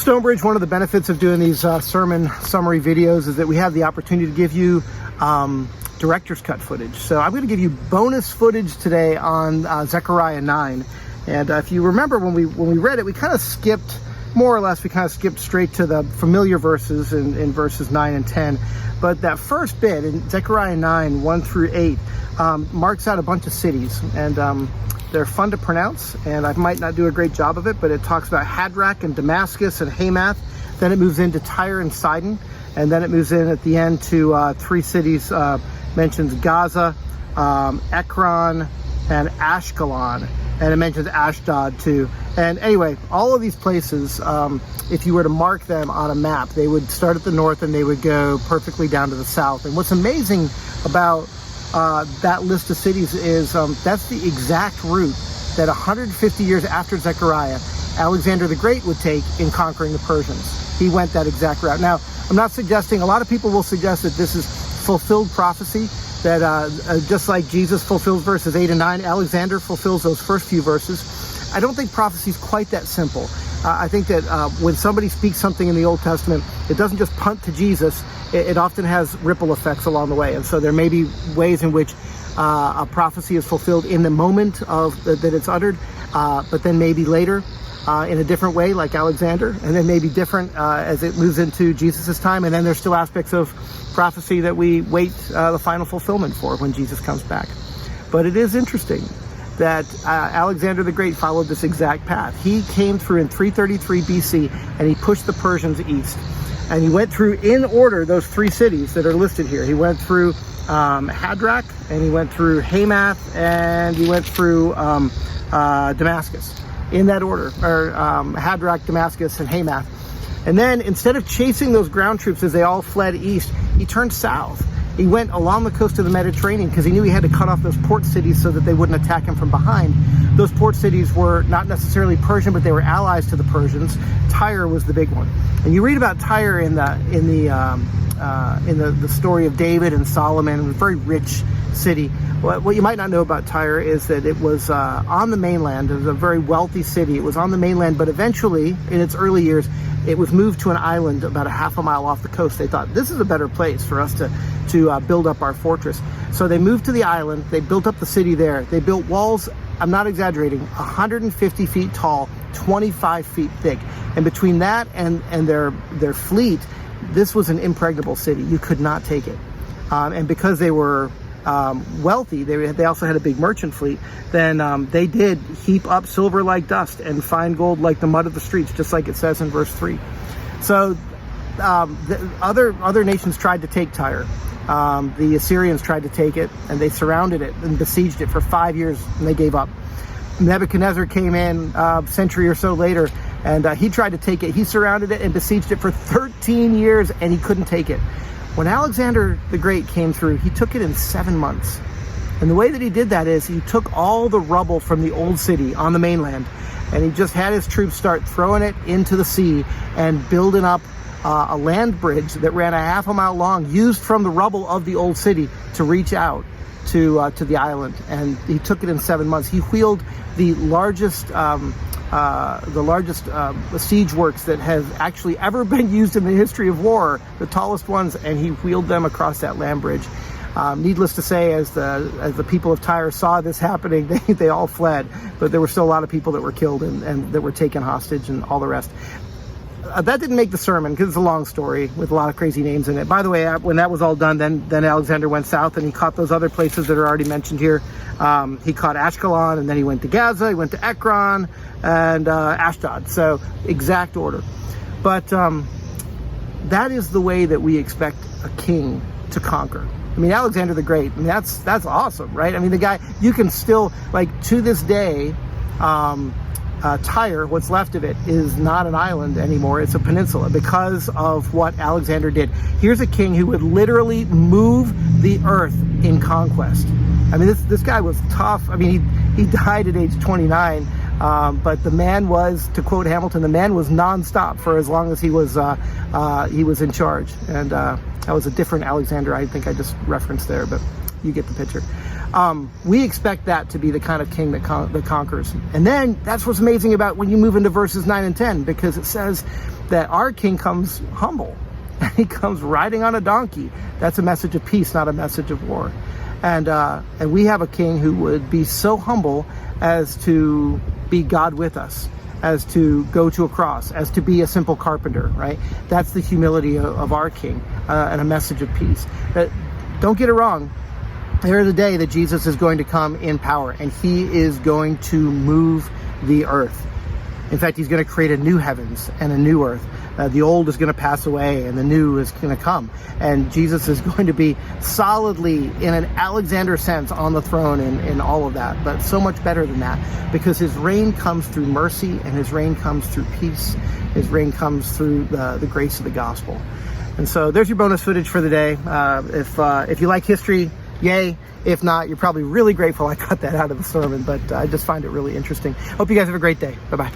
Stonebridge, one of the benefits of doing these sermon summary videos is that we have the opportunity to give you director's cut footage. So I'm going to give you bonus footage today on Zechariah 9. And if you remember when we read it, we kind of skipped, more or less, we kind of skipped straight to the familiar verses in verses 9 and 10. But that first bit in Zechariah 9, 1 through 8, marks out a bunch of cities. And they're fun to pronounce, and I might not do a great job of it, but it talks about Hadrach and Damascus and Hamath. Then it moves into Tyre and Sidon, and then it moves in at the end to three cities, mentions Gaza, Ekron, and Ashkelon, and it mentions Ashdod too. And anyway, all of these places, if you were to mark them on a map, they would start at the north and they would go perfectly down to the south. And what's amazing about that list of cities is that's the exact route that 150 years after Zechariah, Alexander the Great would take in conquering the Persians. He went that exact route. Now, I'm not suggesting, a lot of people will suggest that this is fulfilled prophecy, that just like Jesus fulfills verses 8 and 9, Alexander fulfills those first few verses. I don't think prophecy is quite that simple. I think that when somebody speaks something in the Old Testament, it doesn't just punt to Jesus. It often has ripple effects along the way. And so there may be ways in which a prophecy is fulfilled in the moment of that it's uttered, but then maybe later in a different way, like Alexander, and then maybe different as it moves into Jesus's time. And then there's still aspects of prophecy that we wait the final fulfillment for when Jesus comes back. But it is interesting that Alexander the Great followed this exact path. He came through in 333 BC, and he pushed the Persians east. And he went through, in order, those three cities that are listed here. He went through Hadrach, and he went through Hamath, and he went through Damascus, in that order, or Hadrach, Damascus, and Hamath. And then, instead of chasing those ground troops as they all fled east, he turned south. He went along the coast of the Mediterranean because he knew he had to cut off those port cities so that they wouldn't attack him from behind. Those port cities were not necessarily Persian, but they were allies to the Persians. Tyre was the big one. And you read about Tyre in the story of David and Solomon. It was a very rich city. What you might not know about Tyre is that it was on the mainland. It was a very wealthy city. It was on the mainland, but eventually, in its early years, it was moved to an island about a half a mile off the coast. They thought, this is a better place for us to build up our fortress. So they moved to the island. They built up the city there. They built walls, I'm not exaggerating, 150 feet tall, 25 feet thick. And between that and their fleet, this was an impregnable city. You could not take it. And because they were wealthy, they also had a big merchant fleet, then they did heap up silver like dust and find gold like the mud of the streets, just like it says in verse 3. So the other nations tried to take Tyre. The Assyrians tried to take it, and they surrounded it and besieged it for 5 years, and they gave up. Nebuchadnezzar came in a century or so later, and he tried to take it. He surrounded it and besieged it for 13 years, and he couldn't take it. When Alexander the Great came through, he took it in 7 months. And the way that he did that is he took all the rubble from the old city on the mainland, and he just had his troops start throwing it into the sea and building up a land bridge that ran a half a mile long, used from the rubble of the old city to reach out to the island. And he took it in 7 months. He wheeled the largest siege works that have actually ever been used in the history of war, the tallest ones, and he wheeled them across that land bridge. Needless to say, as the people of Tyre saw this happening, they all fled, but there were still a lot of people that were killed and that were taken hostage and all the rest. That didn't make the sermon because it's a long story with a lot of crazy names in it. By the way, when that was all done, then Alexander went south and he caught those other places that are already mentioned here. He caught Ashkelon, and then he went to Gaza, he went to Ekron, and Ashdod. So exact order. But that is the way that we expect a king to conquer. I mean, Alexander the Great, I mean, that's awesome, right? I mean, the guy, you can still, like, to this day, Tyre, what's left of it, is not an island anymore. It's a peninsula because of what Alexander did. Here's a king who would literally move the earth in conquest. I mean, this guy was tough. I mean, he died at age 29, but the man was, to quote Hamilton, the man was nonstop for as long as he was in charge. And that was a different Alexander, I think I just referenced there, but you get the picture. We expect that to be the kind of king that conquers. And then that's what's amazing about when you move into verses 9 and 10, because it says that our king comes humble. He comes riding on a donkey. That's a message of peace, not a message of war. And we have a king who would be so humble as to be God with us, as to go to a cross, as to be a simple carpenter, right? That's the humility of our king, and a message of peace. Don't get it wrong. There is a day that Jesus is going to come in power, and he is going to move the earth. In fact, he's going to create a new heavens and a new earth. The old is going to pass away and the new is going to come. And Jesus is going to be solidly, in an Alexander sense, on the throne and all of that. But so much better than that, because his reign comes through mercy, and his reign comes through peace. His reign comes through the grace of the gospel. And so there's your bonus footage for the day. If you like history, yay. If not, you're probably really grateful I cut that out of the sermon, but I just find it really interesting. Hope you guys have a great day. Bye-bye.